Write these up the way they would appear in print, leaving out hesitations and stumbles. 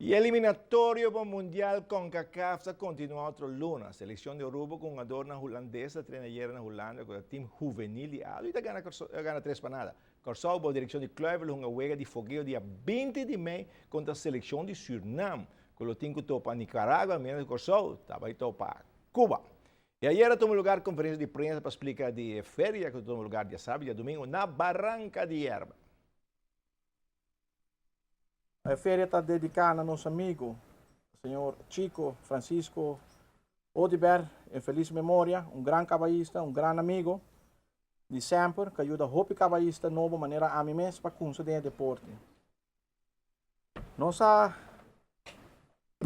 E eliminatório para o Mundial CONCACAF está continua outro luna. A seleção de Aruba com a dona holandesa treina na Holanda com o time juvenil e está ganha 3 panadas. Corsau, a direção de Kluivert, uma huelga de fogueio dia 20 de maio contra a seleção de Suriname. Com o time que topa Nicarágua, menos Corsau, estava aí topa Cuba. E ayer tomou lugar conferência de prensa para explicar de feria que tomou lugar dia sábado e domingo na Barranca de Hierba. A feira está dedicada a nosso amigo, o senhor Chico Francisco Odiber, em feliz memória, grande cabalista, grande amigo de sempre, que ajuda a cabalista de nova maneira a mim mesmo para conceder deporte. Nossa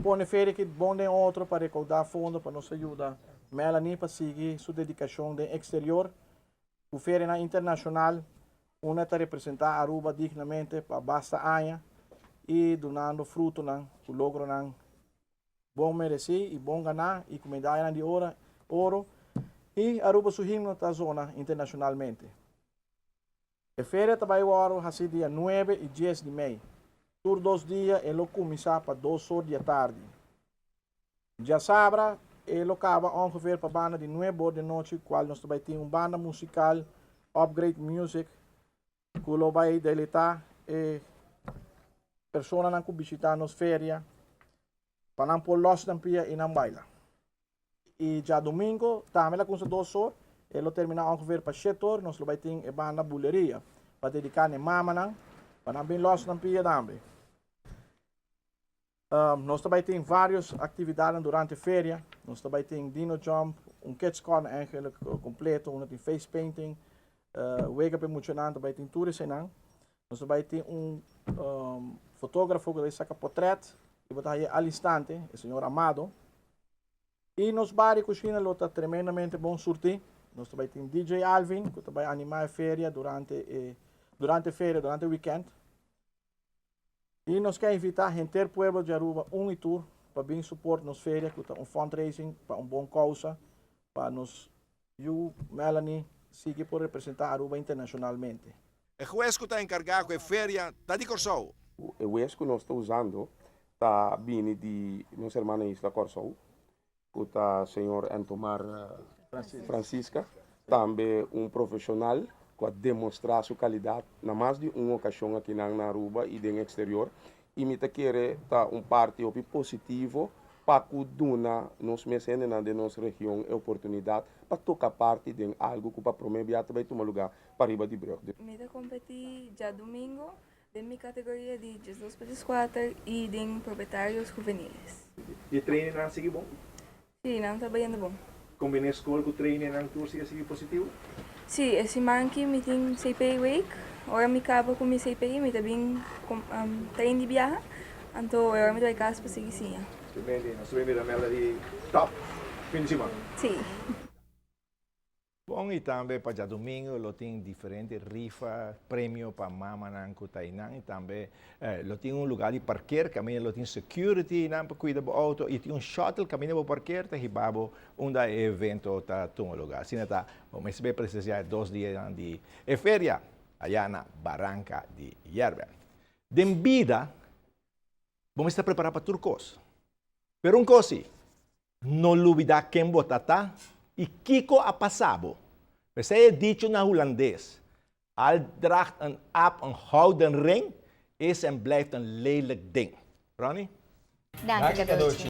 põe feira que bom de outro para recaudar fundo para nos ajudar Melanie para seguir sua dedicação de exterior, o feira internacional, uma está representar Aruba dignamente para basta anos e donando fruto o logro bom merecer e bom ganhar e com medalha de ouro e Aruba surgindo na zona internacionalmente. A feira também agora assim dia 9 e 10 de maio. Por 2 dias ele começa para 2 horas da tarde. Já sabe, ele acaba ongeveer para banda de 9 horas da noite, qual nós também temos banda musical Upgrade Music, que lo vai deletar e pessoas que visitar nos férias para não pôr los tampia e não baila. E já domingo, também com 2 horas, ele termina ongeveer para 7 horas, nós vai ter a banda buleria para dedicar a mama, para não bem los tampia também. Nós também temos várias atividades durante a feira. Nós também temos Dino Jump, Kids Corner eigenlijk completo, tem face painting, wake up emocionante, também tem tudo isso. Nós também temos fotógrafo que saca portrait, e botar aí al instante, o senhor Amado. E nos bares e cozinha está tremendamente bom surtir. Nós também temos DJ Alvin, que também anima a feira durante o weekend. E nós queremos invitar a gente do Pueblo de Aruba e tour para vir suporte nos férias, que é fundraising para bom causa, para nos, eu, Melanie, seguir por representar Aruba internacionalmente. O juez que está encarregado da feria está de Corsau. O juez que nós estamos usando está vindo de nossa irmã Isla Corsau, que está o senhor Antomar Francisca, também profissional que vai demonstrar sua qualidade na mais de uma ocasião aqui na Aruba e no exterior. E me quer dar parte positivo para que nos mecenas de nossa região a oportunidade para tocar parte de algo que para promover também tomar lugar para riba de Brugge. Me competi já domingo de minha categoria de 12/4 e de proprietários juveniles. E treino não sigue bom? Sim, não está bem bom. Combina escola com treino não tour sigue positivo? Sim, esse manque me tem CPI week, agora me acaba com meu CPI, me também treino de viagem, então agora me dou casa para seguir sim. Nós vamos ver de top fim de semana. Sim. Bom, e também para domingo, ele tem diferentes rifas, prêmios para mama nanco tainan, e também ele tem lugar de parquear, também ele tem security, para cuidar do auto, e tem shuttle, caminho para parquear, e babo, evento está tomando lugar. Assim está, vamos ver precisar 2 dias de feria, allá na Barranca de Hierba. De vida, vamos estar preparados para Turcos. Pero coisa, não olvidar quem botata e Kiko a passabo. Mas é dito na holandês, al draagt een aap een gouden ring, is en blijft een lelijk ding. Ronnie? Dank je, cadeautje.